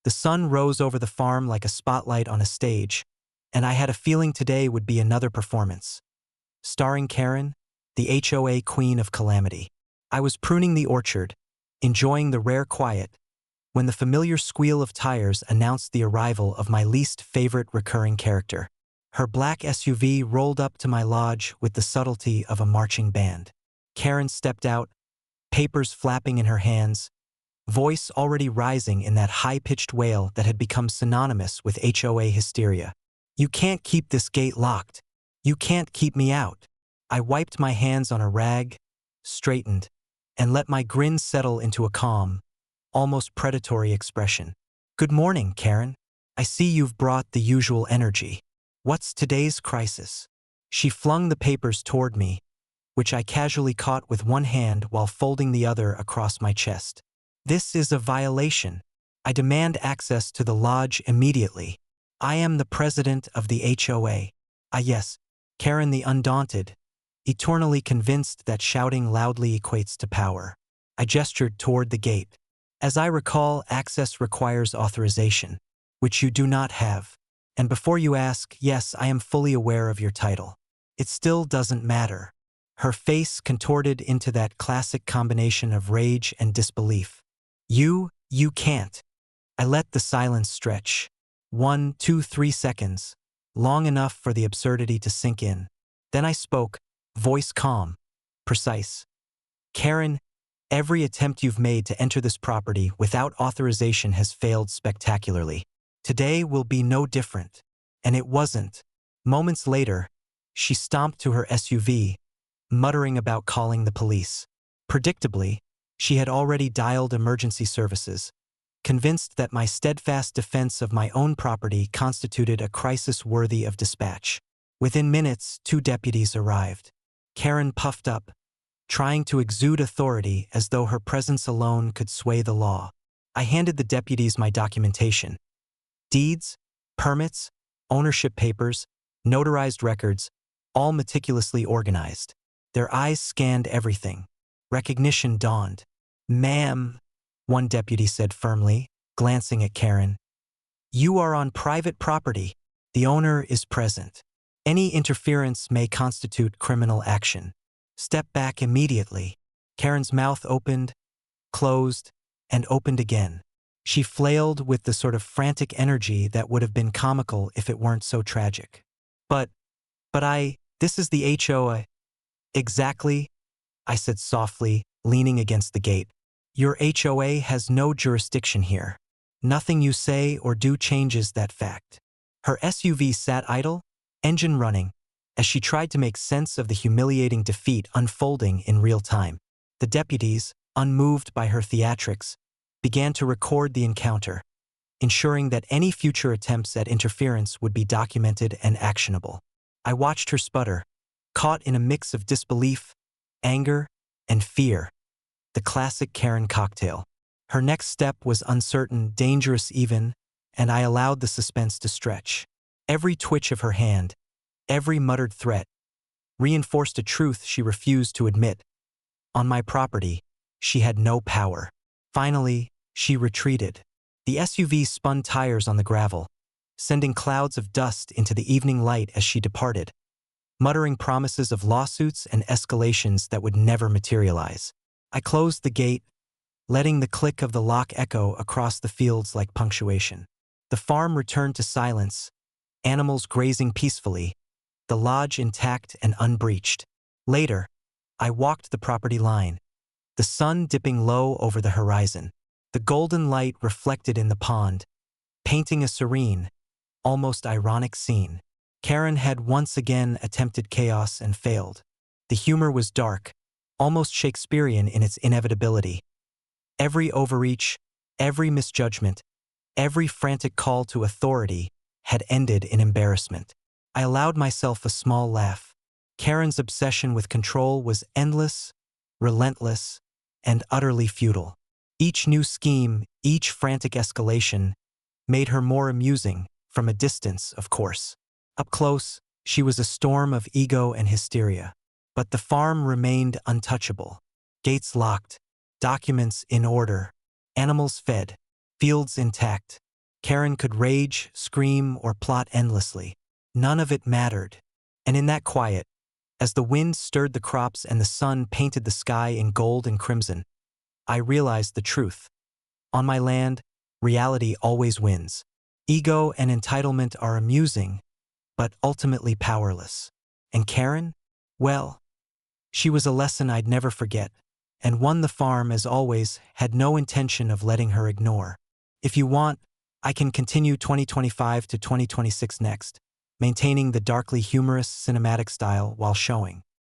The sun rose over the farm like a spotlight on a stage, and I had a feeling today would be another performance. Starring Karen, the HOA Queen of Calamity. I was pruning the orchard, enjoying the rare quiet, when the familiar squeal of tires announced the arrival of my least favorite recurring character. Her black SUV rolled up to my lodge with the subtlety of a marching band. Karen stepped out, papers flapping in her hands, voice already rising in that high-pitched wail that had become synonymous with HOA hysteria. "You can't keep this gate locked. You can't keep me out." I wiped my hands on a rag, straightened, and let my grin settle into a calm, almost predatory expression. "Good morning, Karen. I see you've brought the usual energy. What's today's crisis?" She flung the papers toward me, which I casually caught with one hand while folding the other across my chest. "This is a violation. I demand access to the lodge immediately. I am the president of the HOA. Ah yes, Karen the undaunted, eternally convinced that shouting loudly equates to power." I gestured toward the gate. "As I recall, access requires authorization, which you do not have. And before you ask, yes, I am fully aware of your title. It still doesn't matter." Her face contorted into that classic combination of rage and disbelief. You can't." I let the silence stretch. 1, 2, 3 seconds, long enough for the absurdity to sink in. Then I spoke, voice calm, precise. "Karen, every attempt you've made to enter this property without authorization has failed spectacularly. Today will be no different." And it wasn't. Moments later, she stomped to her SUV, muttering about calling the police. Predictably, she had already dialed emergency services, convinced that my steadfast defense of my own property constituted a crisis worthy of dispatch. Within minutes, 2 deputies arrived. Karen puffed up, trying to exude authority as though her presence alone could sway the law. I handed the deputies my documentation. Deeds, permits, ownership papers, notarized records, all meticulously organized. Their eyes scanned everything. Recognition dawned. "Ma'am," one deputy said firmly, glancing at Karen, "you are on private property. The owner is present. Any interference may constitute criminal action. Step back immediately." Karen's mouth opened, closed, and opened again. She flailed with the sort of frantic energy that would have been comical if it weren't so tragic. But this is the HOA. "Exactly," I said softly, leaning against the gate. "Your HOA has no jurisdiction here. Nothing you say or do changes that fact." Her SUV sat idle, engine running, as she tried to make sense of the humiliating defeat unfolding in real time. The deputies, unmoved by her theatrics, began to record the encounter, ensuring that any future attempts at interference would be documented and actionable. I watched her sputter, caught in a mix of disbelief, anger, and fear. The classic Karen cocktail. Her next step was uncertain, dangerous even, and I allowed the suspense to stretch. Every twitch of her hand, every muttered threat, reinforced a truth she refused to admit. On my property, she had no power. Finally, she retreated. The SUV spun tires on the gravel, sending clouds of dust into the evening light as she departed, muttering promises of lawsuits and escalations that would never materialize. I closed the gate, letting the click of the lock echo across the fields like punctuation. The farm returned to silence, animals grazing peacefully, the lodge intact and unbreached. Later, I walked the property line, the sun dipping low over the horizon. The golden light reflected in the pond, painting a serene, almost ironic scene. Karen had once again attempted chaos and failed. The humor was dark, almost Shakespearean in its inevitability. Every overreach, every misjudgment, every frantic call to authority had ended in embarrassment. I allowed myself a small laugh. Karen's obsession with control was endless, relentless, and utterly futile. Each new scheme, each frantic escalation, made her more amusing, from a distance, of course. Up close, she was a storm of ego and hysteria. But the farm remained untouchable. Gates locked, documents in order, animals fed, fields intact. Karen could rage, scream, or plot endlessly. None of it mattered. And in that quiet, as the wind stirred the crops and the sun painted the sky in gold and crimson, I realized the truth. On my land, reality always wins. Ego and entitlement are amusing, but ultimately powerless. And Karen? Well, she was a lesson I'd never forget, and one the farm, as always, had no intention of letting her ignore. If you want, I can continue 2025 to 2026 next, maintaining the darkly humorous cinematic style while showing